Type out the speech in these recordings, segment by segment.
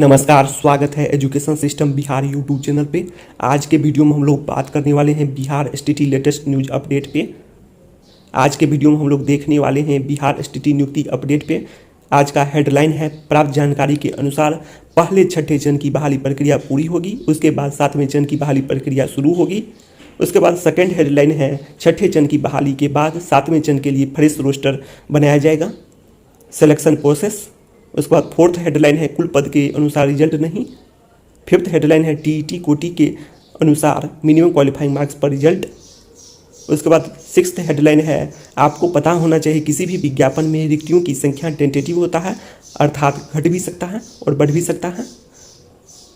नमस्कार, स्वागत है education system Bihar YouTube channel पे। आज के वीडियो में हम लोग बात करने वाले हैं Bihar STT latest news update पे। आज के वीडियो में हम लोग देखने वाले हैं बिहार एसटीटी नियुक्ति अपडेट पे। आज का हेडलाइन है, प्राप्त जानकारी के अनुसार पहले छठे चरण की बहाली प्रक्रिया पूरी होगी, उसके बाद सातवें चरण की बहाली प्रक्रिया शुरू होगी। उसके बाद सेकेंड हेडलाइन है, छठे चरण की बहाली के बाद सातवें चरण के लिए फ्रेश रोस्टर बनाया जाएगा, सिलेक्शन प्रोसेस। उसके बाद फोर्थ हेडलाइन है, कुल पद के अनुसार रिजल्ट नहीं। फिफ्थ हेडलाइन है, टीईटी कोटि के अनुसार मिनिमम क्वालिफाइंग मार्क्स पर रिजल्ट। उसके बाद सिक्स्थ हेडलाइन है, आपको पता होना चाहिए किसी भी विज्ञापन में रिक्तियों की संख्या टेंटेटिव होता है, अर्थात घट भी सकता है और बढ़ भी सकता है।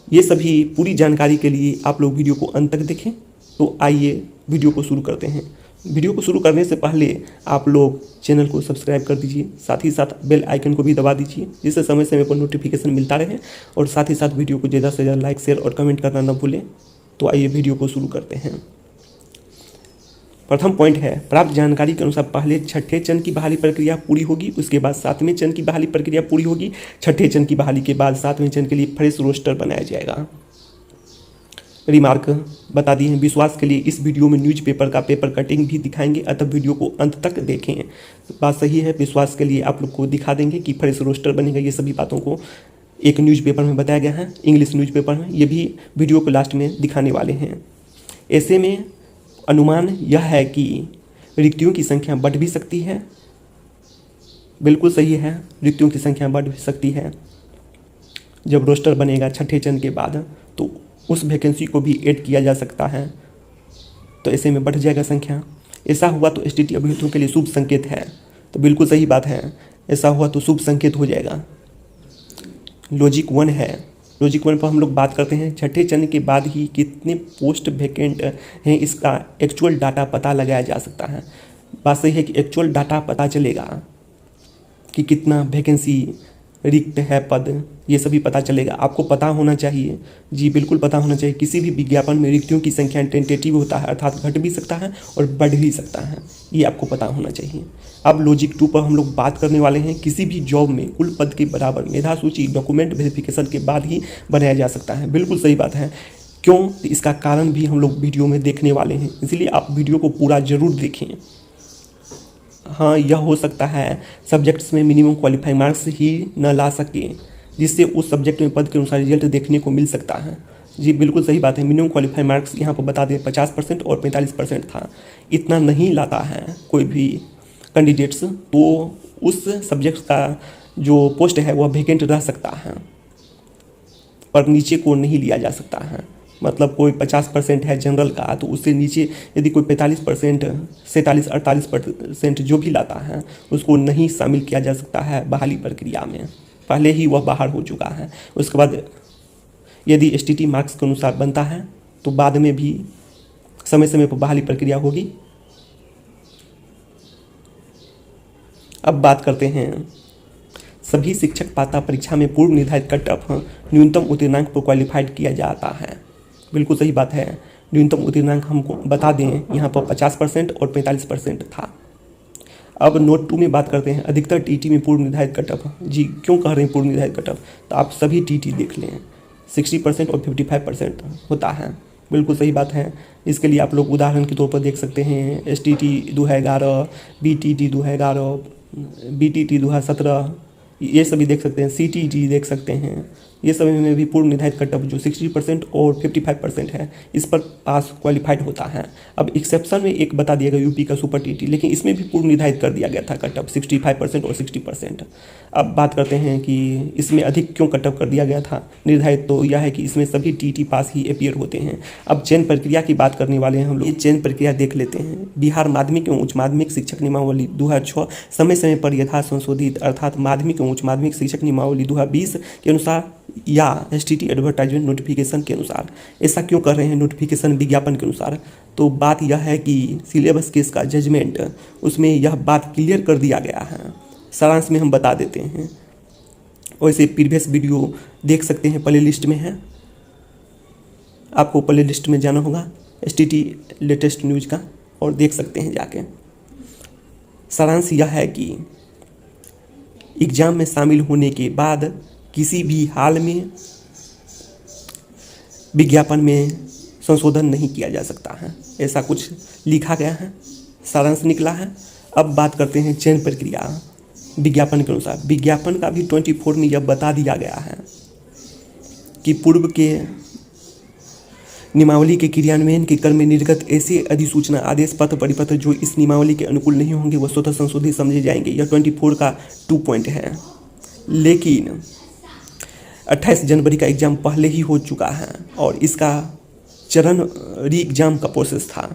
ये सभी पूरी जानकारी के लिए आप लोग वीडियो को अंत तक देखें। तो आइए वीडियो को शुरू करते हैं। वीडियो को शुरू करने से पहले आप लोग चैनल को सब्सक्राइब कर दीजिए, साथ ही साथ बेल आइकन को भी दबा दीजिए, जिससे समय समय पर नोटिफिकेशन मिलता रहे। और साथ ही साथ वीडियो को ज़्यादा से ज़्यादा लाइक, शेयर और कमेंट करना न भूलें। तो आइए वीडियो को शुरू करते हैं। प्रथम पॉइंट है, प्राप्त जानकारी के अनुसार पहले छठे चरण की बहाली प्रक्रिया पूरी होगी, उसके बाद सातवें चरण की बहाली प्रक्रिया पूरी होगी। छठे चरण की बहाली के बाद सातवें चरण के लिए फ्रेश रोस्टर बनाया जाएगा। रिमार्क बता दी है, विश्वास के लिए इस वीडियो में न्यूज़पेपर का पेपर कटिंग भी दिखाएंगे, अतः वीडियो को अंत तक देखें। बात सही है, विश्वास के लिए आप लोग को दिखा देंगे कि फ्रेश रोस्टर बनेगा। ये सभी बातों को एक न्यूज़पेपर में बताया गया है, इंग्लिश न्यूज़पेपर में। ये भी वीडियो को लास्ट में दिखाने वाले हैं। ऐसे में अनुमान यह है कि रिक्तियों की संख्या बढ़ भी सकती है। बिल्कुल सही है, रिक्तियों की संख्या बढ़ भी सकती है। जब रोस्टर बनेगा छठे चरण के बाद तो उस वैकेंसी को भी ऐड किया जा सकता है, तो ऐसे में बढ़ जाएगा संख्या। ऐसा हुआ तो एसटीटी अभ्यर्थियों के लिए शुभ संकेत है। तो बिल्कुल सही बात है, ऐसा हुआ तो शुभ संकेत हो जाएगा। लॉजिक 1 है, लॉजिक 1 पर हम लोग बात करते हैं। छठे चरण के बाद ही कितने पोस्ट वैकेंट हैं, इसका एक्चुअल डाटा पता लगाया जा सकता है। बात सही है कि एक्चुअल डाटा पता चलेगा कि कितना वैकेंसी रिक्त है पद, ये सभी पता चलेगा। आपको पता होना चाहिए, जी बिल्कुल पता होना चाहिए, किसी भी विज्ञापन में रिक्तियों की संख्या टेंटेटिव होता है, अर्थात घट भी सकता है और बढ़ भी सकता है। ये आपको पता होना चाहिए। अब लॉजिक 2 पर हम लोग बात करने वाले हैं। किसी भी जॉब में कुल पद के बराबर मेधा सूची डॉक्यूमेंट वेरिफिकेशन के बाद ही बनाया जा सकता है। बिल्कुल सही बात है। क्यों, इसका कारण भी हम लोग वीडियो में देखने वाले हैं, इसलिए आप वीडियो को पूरा जरूर देखें। हाँ, यह हो सकता है सब्जेक्ट्स में मिनिमम क्वालिफाइंग मार्क्स ही न ला सके, जिससे उस सब्जेक्ट में पद के अनुसार रिजल्ट देखने को मिल सकता है। जी बिल्कुल सही बात है। मिनिमम क्वालिफाइंग मार्क्स यहाँ पर बता दें 50% और 45% था। इतना नहीं लाता है कोई भी कैंडिडेट्स, तो उस सब्जेक्ट का जो पोस्ट है वह वैकेंट रह सकता है, पर नीचे को नहीं लिया जा सकता है। मतलब कोई 50% है जनरल का, तो उससे नीचे यदि कोई 45%, 47-48% जो भी लाता है उसको नहीं शामिल किया जा सकता है बहाली प्रक्रिया में, पहले ही वह बाहर हो चुका है। उसके बाद यदि एसटीटी मार्क्स के अनुसार बनता है तो बाद में भी समय समय पर बहाली प्रक्रिया होगी। अब बात करते हैं, सभी शिक्षक पात्रता परीक्षा में पूर्व निर्धारित कट ऑफ न्यूनतम उत्तीर्णांक पर क्वालिफाइड किया जाता है। बिल्कुल सही बात है। न्यूनतम उत्तीर्णांक हमको बता दें, यहाँ पर 50% और 45% था। अब नोट 2 में बात करते हैं, अधिकतर टीटी में पूर्व निर्धारित कट ऑफ। जी क्यों कह रहे हैं पूर्व निर्धारित कट ऑफ, तो आप सभी टीटी देख लें, 60% और 55% होता है। बिल्कुल सही बात है। इसके लिए आप लोग उदाहरण के तौर पर देख सकते हैं, एसटीटी 2011, बीटीटी 2011, बीटीटी 2017, ये सभी देख सकते हैं, सीटीटी देख सकते हैं। ये सभी में भी पूर्व निर्धारित कट ऑफ जो 60% और 55% है, इस पर पास क्वालिफाइड होता है। अब एक्सेप्शन में एक बता दिया गया यूपी का सुपर टीटी, लेकिन इसमें भी पूर्व निर्धारित कर दिया गया था कट ऑफ 65% और 60%। अब बात करते हैं कि इसमें अधिक क्यों कट ऑफ कर दिया गया था निर्धारित, तो यह है कि इसमें सभी टीटी पास ही अपीयर होते हैं। अब चयन प्रक्रिया की बात करने वाले हैं हम लोग। ये चयन प्रक्रिया देख लेते हैं। बिहार माध्यमिक एवं उच्च माध्यमिक शिक्षक नियमावली 2006 समय समय पर यथा संशोधित, अर्थात माध्यमिक एवं उच्च माध्यमिक शिक्षक नियमावली 2020 के अनुसार या एसटीटी एडवर्टाइजमेंट नोटिफिकेशन के अनुसार। ऐसा क्यों कर रहे हैं, नोटिफिकेशन विज्ञापन के अनुसार? तो बात यह है कि सिलेबस केस का जजमेंट, उसमें यह बात क्लियर कर दिया गया है। सारांश में हम बता देते हैं। वैसे प्रीवियस वीडियो देख सकते हैं, प्ले लिस्ट में है, आपको प्ले लिस्ट में जाना होगा एसटीटी लेटेस्ट न्यूज का और देख सकते हैं जाके। सारांश यह है कि एग्ज़ाम में शामिल होने के बाद किसी भी हाल में विज्ञापन में संशोधन नहीं किया जा सकता है, ऐसा कुछ लिखा गया है, सारांश निकला है। अब बात करते हैं चयन प्रक्रिया विज्ञापन के अनुसार। विज्ञापन का भी 24 में यह बता दिया गया है कि पूर्व के नियमावली के क्रियान्वयन के क्रम में निर्गत ऐसे अधिसूचना आदेश पत्र परिपत्र जो इस नियमावली के अनुकूल नहीं होंगे वह स्वतः संशोधित समझे जाएंगे। यह 24 का 2 पॉइंट है। लेकिन 28 जनवरी का एग्ज़ाम पहले ही हो चुका है और इसका चरण री एग्ज़ाम का प्रोसेस था,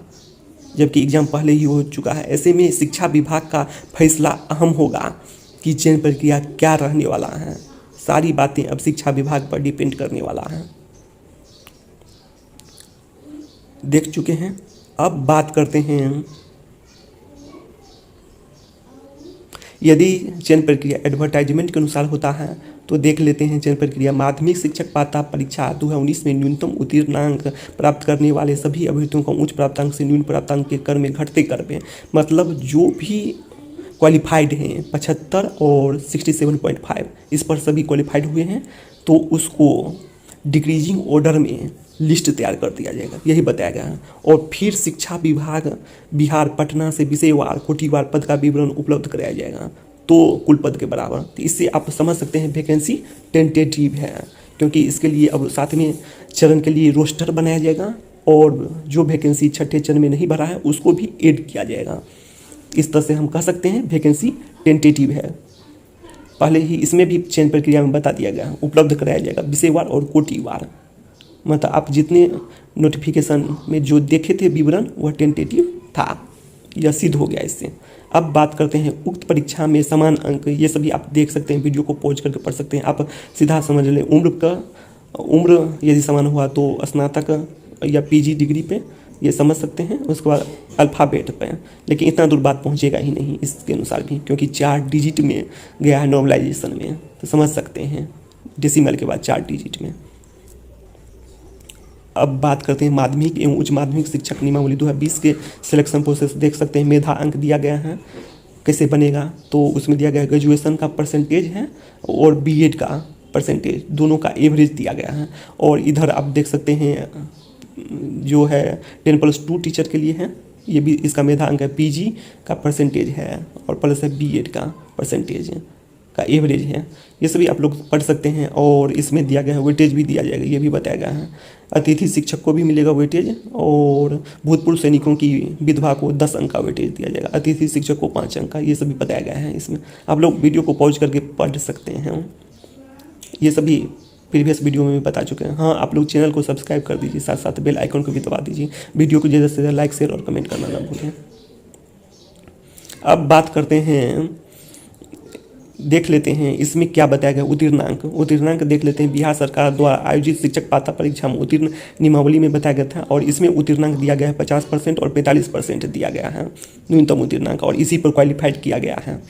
जबकि एग्ज़ाम पहले ही हो चुका है। ऐसे में शिक्षा विभाग का फैसला अहम होगा कि चयन प्रक्रिया क्या रहने वाला है। सारी बातें अब शिक्षा विभाग पर डिपेंड करने वाला है। देख चुके हैं। अब बात करते हैं, यदि चयन प्रक्रिया एडवर्टाइजमेंट के अनुसार होता है तो देख लेते हैं चयन प्रक्रिया। माध्यमिक शिक्षक पात्रता परीक्षा 2019 में न्यूनतम उत्तीर्णांक प्राप्त करने वाले सभी अभ्यर्थियों को उच्च प्राप्तांक से न्यून प्राप्तांक के क्रम में घटते क्रम में, मतलब जो भी क्वालिफाइड हैं 75 और 67.5 इस पर सभी क्वालिफाइड हुए हैं तो उसको डिक्रीजिंग ऑर्डर में लिस्ट तैयार कर दिया जाएगा, यही बताया गया है। और फिर शिक्षा विभाग बिहार पटना से विषयवार कोटिवार पद का विवरण उपलब्ध कराया जाएगा तो कुल पद के बराबर। तो इससे आप समझ सकते हैं वैकेंसी टेंटेटिव है, क्योंकि इसके लिए अब 7वें चरण के लिए रोस्टर बनाया जाएगा और जो वैकेंसी 6ठे चरण में नहीं भरा है उसको भी ऐड किया जाएगा। इस तरह से हम कह सकते हैं वैकेंसी टेंटेटिव है। पहले ही इसमें भी चयन प्रक्रिया में बता दिया गया, उपलब्ध कराया जाएगा विषयवार और कोटिवार। मतलब आप जितने नोटिफिकेशन में जो देखे थे विवरण वह टेंटेटिव था, यह सिद्ध हो गया इससे। अब बात करते हैं उक्त परीक्षा में समान अंक, ये सभी आप देख सकते हैं, वीडियो को पॉज करके पढ़ सकते हैं। आप सीधा समझ लें, उम्र यदि समान हुआ तो स्नातक या पीजी डिग्री पे ये समझ सकते हैं, उसके बाद अल्फ़ाबेट पे। लेकिन इतना दूर बात पहुंचेगा ही नहीं इसके अनुसार भी, क्योंकि 4 डिजिट में गया है नॉर्मलाइजेशन में, तो समझ सकते हैं डेसिमल के बाद 4 डिजिट में। अब बात करते हैं माध्यमिक एवं उच्च माध्यमिक शिक्षक नियमावली 2020 के सिलेक्शन प्रोसेस। देख सकते हैं मेधा अंक दिया गया है, कैसे बनेगा तो उसमें दिया गया ग्रेजुएशन का परसेंटेज है और बीएड का परसेंटेज, दोनों का एवरेज दिया गया है। और इधर आप देख सकते हैं जो है 10+2 टीचर के लिए है, ये भी इसका मेधा अंक है। पीजी का परसेंटेज है और प्लस है बीएड का परसेंटेज का एवरेज है। ये सभी आप लोग पढ़ सकते हैं। और इसमें दिया गया है वेटेज भी दिया जाएगा, ये भी बताया गया है। अतिथि शिक्षक को भी मिलेगा वेटेज और भूतपूर्व सैनिकों की विधवा को 10 अंक का वेटेज दिया जाएगा, अतिथि शिक्षक को 5 अंक का, ये सभी बताया गया है इसमें। आप लोग वीडियो को पॉज करके पढ़ सकते हैं, ये सभी प्रीवियस वीडियो में भी बता चुके हैं। हाँ, आप लोग चैनल को सब्सक्राइब कर दीजिए, साथ साथ बेल आइकन को भी दबा दीजिए। वीडियो को ज़्यादा से ज़्यादा लाइक शेयर और कमेंट करना ना भूलें। अब बात करते हैं, देख लेते हैं इसमें क्या बताया गया। उत्तीर्णांक देख लेते हैं। बिहार सरकार द्वारा आयोजित शिक्षक पात्रता परीक्षा में उत्तीर्ण नियमावली में बताया गया था और इसमें उत्तीर्णांक दिया गया है 50% और 45% दिया गया है न्यूनतम उत्तीर्णांक, और इसी पर क्वालिफाइड किया गया है।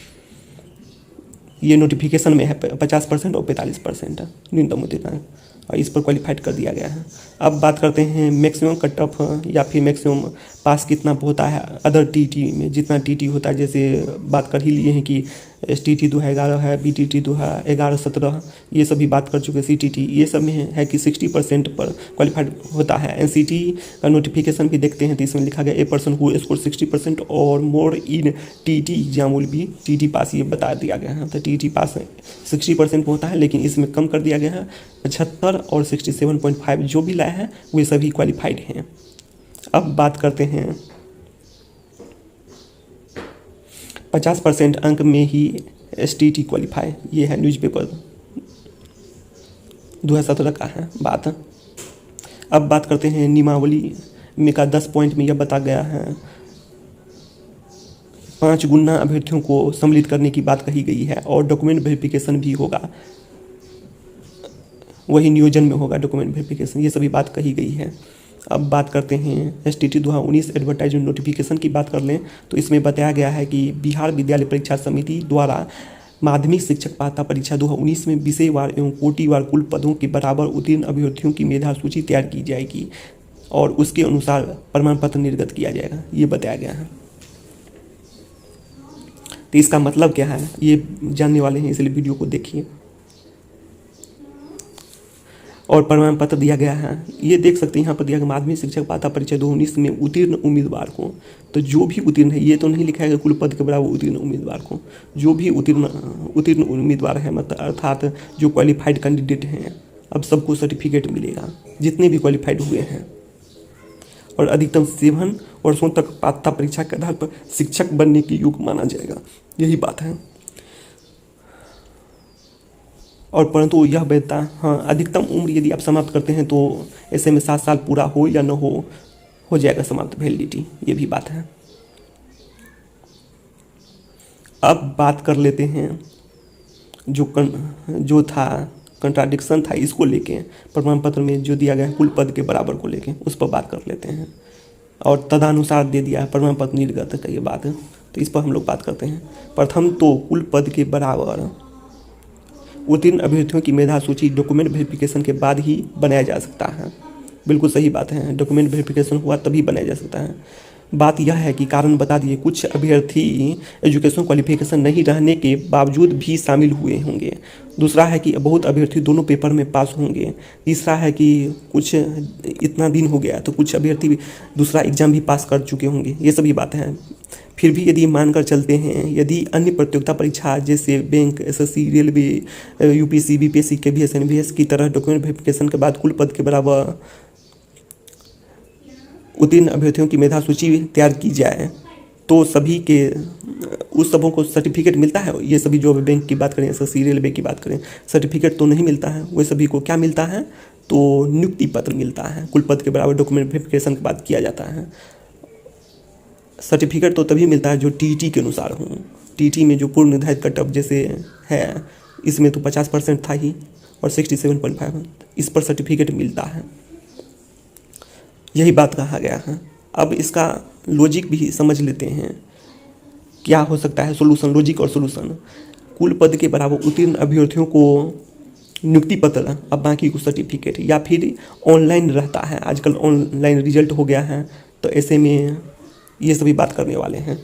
ये नोटिफिकेशन में है 50% और 45% न्यूनतम उत्तीर्णांक, और इस पर क्वालिफाइड कर दिया गया है। अब बात करते हैं मैक्सिमम कट ऑफ या फिर मैक्सिमम पास कितना होता है अदर टीटी में, जितना टीटी होता है। जैसे बात कर ही लिए हैं कि STT 2011 है, BTT 2011-17, ये सभी बात कर चुके। CTT ये सब में है कि 60% पर क्वालिफाइड होता है। NCT का नोटिफिकेशन भी देखते हैं तो इसमें लिखा गया ए पर्सन हु स्कोर 60% और मोर इन TT exam will be TT पास, ये बता दिया गया है। तो TT पास 60% होता है, लेकिन इसमें कम कर दिया गया है। 75 और 67.5 जो भी लाए हैं वे सभी क्वालिफाइड हैं। अब बात करते हैं 50% अंक में ही STT क्वालिफाई, ये है न्यूज़पेपर 2017 का है बात। अब बात करते हैं नियमावली में का 10 पॉइंट में यह बता गया है 5 गुना अभ्यर्थियों को सम्मिलित करने की बात कही गई है और डॉक्यूमेंट वेरिफिकेशन भी होगा, वही नियोजन में होगा डॉक्यूमेंट वेरिफिकेशन, ये सभी बात कही गई है। अब बात करते हैं STT 2019 एडवर्टाइजमेंट नोटिफिकेशन की बात कर लें तो इसमें बताया गया है कि बिहार विद्यालय परीक्षा समिति द्वारा माध्यमिक शिक्षक पात्रता परीक्षा 2019 में विषयवार एवं कोटिवार कुल पदों के बराबर उत्तीर्ण अभ्यर्थियों की मेधा सूची तैयार की जाएगी और उसके अनुसार प्रमाण पत्र निर्गत किया जाएगा, ये बताया गया है। तो इसका मतलब क्या है ये जानने वाले हैं, इसलिए वीडियो को देखिए। और प्रमाण पत्र दिया गया है, ये देख सकते हैं यहाँ पर दिया गया माध्यमिक शिक्षक पात्रता परीक्षा 2019 में उत्तीर्ण उम्मीदवार को। तो जो भी उत्तीर्ण है, ये तो नहीं लिखा है कि कुल पद के बराबर उत्तीर्ण उम्मीदवार को, जो भी उत्तीर्ण उम्मीदवार है, मतलब अर्थात जो क्वालिफाइड कैंडिडेट हैं, अब सबको सर्टिफिकेट मिलेगा जितने भी क्वालिफाइड हुए हैं। और अधिकतम 7 वर्षों तक पात्रता परीक्षा के आधार पर शिक्षक बनने के योग्य माना जाएगा, यही बात है। और परंतु यह वैधता, हाँ, अधिकतम उम्र यदि आप समाप्त करते हैं तो ऐसे में 7 साल पूरा हो या न हो जाएगा समाप्त वैलिडिटी, ये भी बात है। अब बात कर लेते हैं जो था कंट्राडिक्शन था, इसको लेके प्रमाण पत्र में जो दिया गया है कुल पद के बराबर को लेके, उस पर बात कर लेते हैं। और तदनुसार दे दिया है प्रमाण पत्र निर्गत का, ये बात है, तो इस पर हम लोग बात करते हैं। प्रथम तो कुल पद के बराबर उत्तीर्ण अभ्यर्थियों की मेधा सूची डॉक्यूमेंट वेरिफिकेशन के बाद ही बनाया जा सकता है। बिल्कुल सही बात है, डॉक्यूमेंट वेरिफिकेशन हुआ तभी बनाया जा सकता है। बात यह है कि कारण बता दिए, कुछ अभ्यर्थी एजुकेशन क्वालिफिकेशन नहीं रहने के बावजूद भी शामिल हुए होंगे। दूसरा है कि बहुत अभ्यर्थी दोनों पेपर में पास होंगे। तीसरा है कि कुछ इतना दिन हो गया तो कुछ अभ्यर्थी दूसरा एग्जाम भी पास कर चुके होंगे, ये सभी बातें हैं। फिर भी यदि मानकर चलते हैं, यदि अन्य प्रतियोगिता परीक्षा जैसे bank, SSC, railway, UPSC, BPSC, KVS, NVS की तरह डॉक्यूमेंट वेरिफिकेशन के बाद कुल पद के बराबर उत्तीर्ण अभ्यर्थियों की मेधा सूची तैयार की जाए तो सभी के उस सबों को सर्टिफिकेट मिलता है। ये सभी जो बैंक की बात करें, एसएससी, रेलवे की बात करें, सर्टिफिकेट तो नहीं मिलता है। वे सभी को क्या मिलता है, तो नियुक्ति पत्र मिलता है। कुल पद के बराबर डॉक्यूमेंट वेरिफिकेशन के बाद किया जाता है। सर्टिफिकेट तो तभी मिलता है जो टीईटी के अनुसार हो। टीईटी में जो पूर्व निर्धारित कट ऑफ जैसे है, इसमें तो 50% था ही, और 67.5 इस पर सर्टिफिकेट मिलता है, यही बात कहा गया है। अब इसका लॉजिक भी समझ लेते हैं, क्या हो सकता है सोल्यूशन, लॉजिक और सोल्यूशन। कुल पद के बराबर उत्तीर्ण अभ्यर्थियों को नियुक्ति पत्र, अब बाकी को सर्टिफिकेट, या फिर ऑनलाइन रहता है, आजकल ऑनलाइन रिजल्ट हो गया है, तो ऐसे में ये सभी बात करने वाले हैं।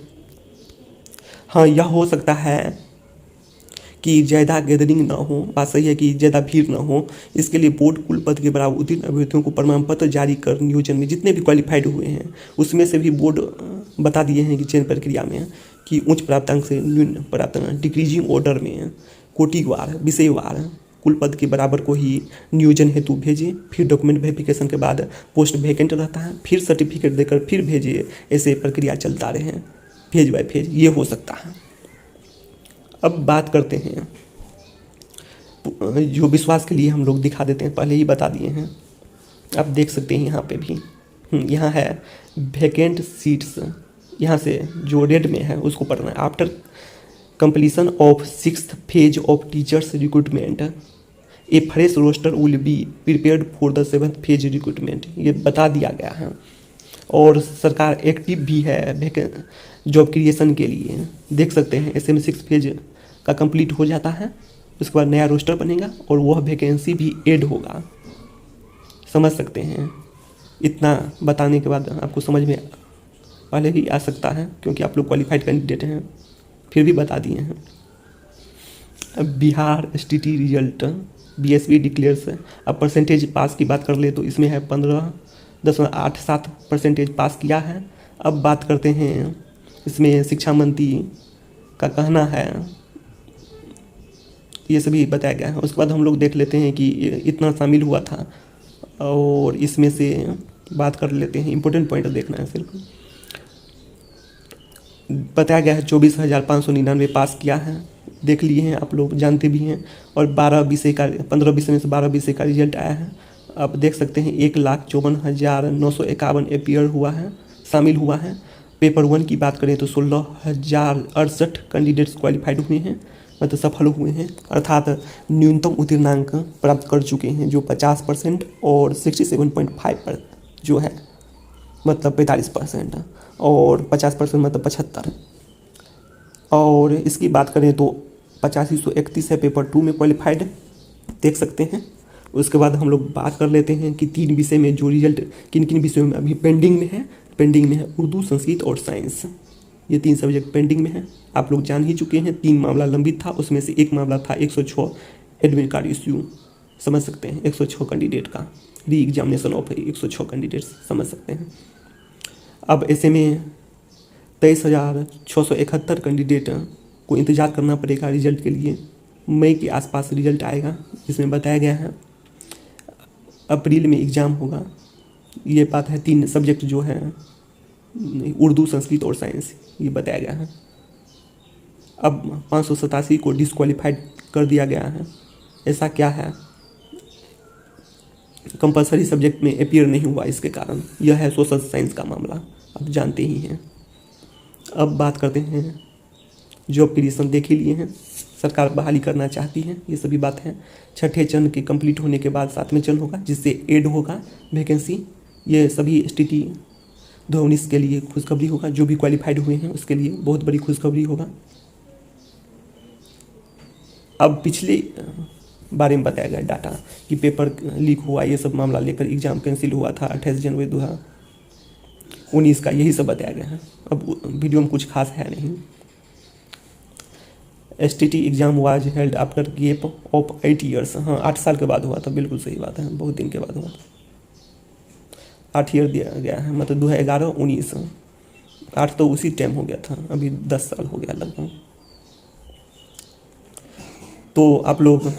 हाँ, यह हो सकता है कि ज़्यादा गैदरिंग ना हो, बात सही है कि ज़्यादा भीड़ ना हो, इसके लिए बोर्ड कुल पद के बराबर उत्तीर्ण अभ्यर्थियों को प्रमाण पत्र जारी कर नियोजन में जितने भी क्वालिफाइड हुए हैं उसमें से भी बोर्ड बता दिए हैं कि चयन प्रक्रिया में कि उच्च प्राप्तांक से न्यून प्राप्तांक डिक्रीजिंग ऑर्डर में कोटिवार विषयवार कुल पद के बराबर को ही नियोजन हेतु भेजे। फिर डॉक्यूमेंट वेरिफिकेशन के बाद पोस्ट वैकेंट रहता है, फिर सर्टिफिकेट देकर फिर भेजे, ऐसे प्रक्रिया चलता रहे, फेज बाय फेज, ये हो सकता है। अब बात करते हैं जो विश्वास के लिए हम लोग दिखा देते हैं, पहले ही बता दिए हैं, आप देख सकते हैं यहाँ पे भी, यहाँ है वैकेंट सीट्स, यहाँ से जो रेड में है उसको पढ़ना है। After completion of 6th phase of teachers recruitment a fresh roster will be prepared for the 7th phase recruitment, ये बता दिया गया है। और सरकार एक्टिव भी है जॉब क्रिएशन के लिए, देख सकते हैं। ऐसे में 6th फेज का कंप्लीट हो जाता है, उसके बाद नया रोस्टर बनेगा और वह वैकेंसी भी ऐड होगा, समझ सकते हैं। इतना बताने के बाद आपको समझ में पहले ही आ सकता है क्योंकि आप लोग क्वालिफाइड कैंडिडेट हैं, फिर भी बता दिए हैं। अब Bihar STT result BSV declares, अब परसेंटेज पास की बात कर ले तो इसमें है 15.87% पास किया है। अब बात करते हैं, इसमें शिक्षा मंत्री का कहना है, ये सभी बताया गया है। उसके बाद हम लोग देख लेते हैं कि इतना शामिल हुआ था, और इसमें से बात कर लेते हैं, इंपॉर्टेंट पॉइंट देखना है सिर्फ। बताया गया है 24,599 पास किया है, देख लिए हैं आप लोग, जानते भी हैं। और 15 विषय में से 12 विषय का रिजल्ट आया है। आप देख सकते हैं 1,54,951 अपियर हुआ है, शामिल हुआ है। पेपर 1 की बात करें तो 16,068 कैंडिडेट्स क्वालिफाइड हुए हैं, मतलब सफल हुए हैं, अर्थात न्यूनतम उत्तीर्णांक प्राप्त कर चुके हैं, जो 50% और 67.5 जो है मतलब 45%, और 50% मतलब 75। और इसकी बात करें तो 8531 है पेपर 2 में क्वालिफाइड, देख सकते हैं। उसके बाद हम लोग बात कर लेते हैं कि 3 विषय में जो रिजल्ट किन किन विषयों में अभी पेंडिंग में है। उर्दू, संस्कृत और साइंस, ये 3 सब्जेक्ट पेंडिंग में है, आप लोग जान ही चुके हैं। 3 मामला लंबित था, उसमें से एक मामला था 106 एडमिट कार्ड इश्यू, समझ सकते हैं 106 कैंडिडेट का री एग्जामिनेशन ऑफ 106 कैंडिडेट्स समझ सकते हैं। अब ऐसे में 23,671 कैंडिडेट को इंतज़ार करना पड़ेगा रिजल्ट के लिए। मई के आसपास रिजल्ट आएगा, जिसमें बताया गया है अप्रैल में एग्ज़ाम होगा। ये बात है। 3 सब्जेक्ट जो है उर्दू, संस्कृत और साइंस, ये बताया गया है। अब 587 को डिस्क्वालीफाइड कर दिया गया है। ऐसा क्या है? कंपलसरी सब्जेक्ट में अपीयर नहीं हुआ, इसके कारण यह है सोशल साइंस का मामला, आप जानते ही हैं। अब बात करते हैं जॉब क्रिएशन देख ही लिए हैं। सरकार बहाली करना चाहती है, ये सभी बात है। छठे चरण के कंप्लीट होने के बाद 7वें चरण होगा, जिससे ऐड होगा वैकेंसी। ये सभी STT 2019 के लिए खुशखबरी होगा। जो भी क्वालिफाइड हुए हैं उसके लिए बहुत बड़ी खुशखबरी होगा। अब पिछले बारे में बताया गया डाटा कि पेपर लीक हुआ, ये सब मामला लेकर एग्ज़ाम कैंसिल हुआ था 28 जनवरी 2019 का, यही सब बताया गया है। अब वीडियो में कुछ खास है नहीं। STT exam was held after gap of 8 years. हाँ, 8 साल के बाद हुआ था, बिल्कुल सही बात है, बहुत दिन के बाद हुआ था। 8 ईयर दिया गया है, मतलब 2011-19। 8 तो उसी टाइम हो गया था, अभी 10 साल हो गया लगभग। तो आप लोग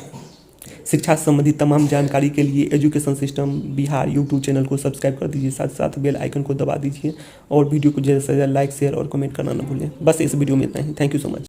शिक्षा संबंधी तमाम जानकारी के लिए education system Bihar YouTube channel को सब्सक्राइब कर दीजिए, साथ साथ बेल आइकन को दबा दीजिए और वीडियो को ज़्यादा से ज़्यादा लाइक, शेयर और कमेंट करना न भूलें। बस इस वीडियो में इतना ही। Thank you so much.